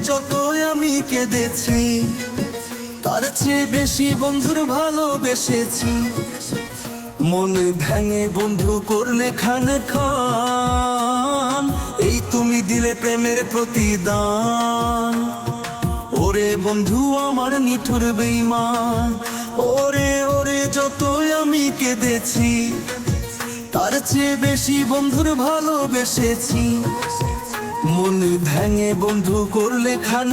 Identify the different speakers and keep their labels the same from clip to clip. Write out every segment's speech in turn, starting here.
Speaker 1: যতই আমি কেঁদেছি, তার চেয়ে বেশি বন্ধুর ভালোবেসেছি। মন ভেঙে বন্ধু করলে খান, এই তুমি দিলে প্রেমের প্রতিদান। ওরে বন্ধু আমার নিঠুর বেঈমান, ওরে ওরে যতই আমি কেঁদেছি, তার চেয়ে বেশি বন্ধুর ভালোবেসেছি। মন ভেঙে বন্ধু করলে খান,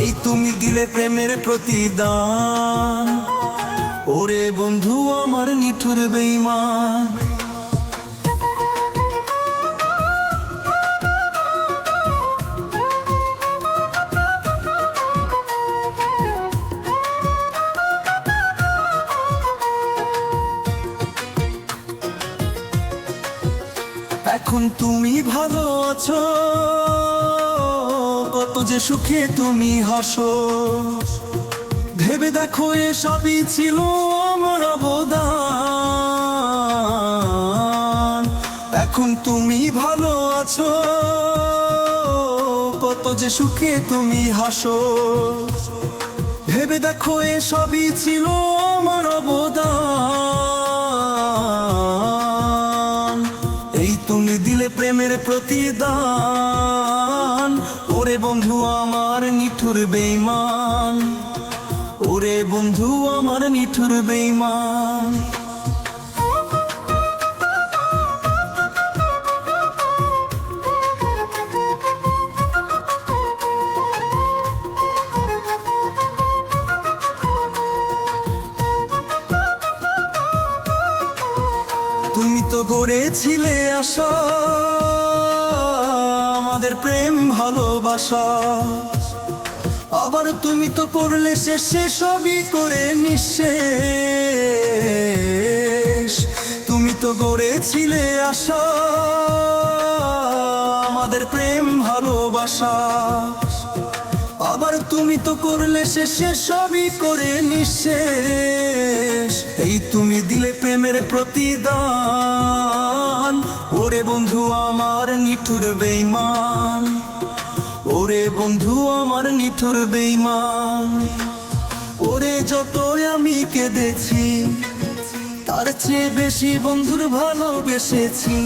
Speaker 1: এই তুমি দিলে প্রেমের প্রতিদান। ওরে বন্ধু আমার নিঠুর বেঈমান। এখন তুমি ভালো আছো, কত যে সুখে তুমি হাসো। ভেবে দেখো এসবই ছিল আমার অবদান। এখন তুমি ভালো আছো, কত যে সুখে তুমি হাসো। ভেবে দেখো এসবই ছিল আমার অবদান। এই তুমি দিলে প্রেমের প্রতিদান। ওরে বন্ধু আমার নিঠুর বেঈমান, ওরে বন্ধু আমার নিঠুর বেঈমান। তুমি তো গড়েছিলে আশা, আমাদের প্রেম ভালোবাসা। আবার তুমি তো করলে শেষে সবই করে নিঃশেষ। তুমি তো গড়েছিলে আশা, আমাদের প্রেম ভালোবাসা। আবার তুমি তো করলে শেষে সবই করে নিঃশেষ। এই তুমি দিলে প্রেমের প্রতিদান। ওরে বন্ধু আমার নিঠুর বেঈমান, ওরে বন্ধু আমার নিঠুর বেঈমান। ওরে যতই আমি কেঁদেছি, তার চেয়ে বেশি বন্ধুর ভালোবেসেছি।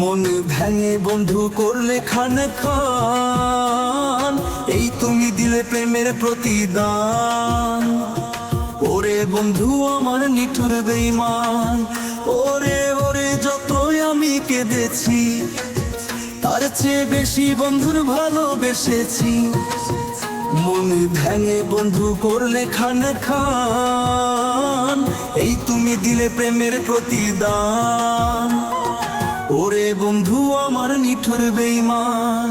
Speaker 1: মন ভেঙে বন্ধু করলে খান, এই তুমি দিলে প্রেমের প্রতিদান। ওরে বন্ধু আমার নিঠুর বেঈমান, ওরে ওরে যতই আমি কেঁদেছি, তার চেয়ে বেশি বন্ধুর ভালোবেসেছি। মন ভেঙে বন্ধু করলে খান, এই তুমি দিলে প্রেমের প্রতিদান। ওরে বন্ধু আমার নিঠুর বেঈমান।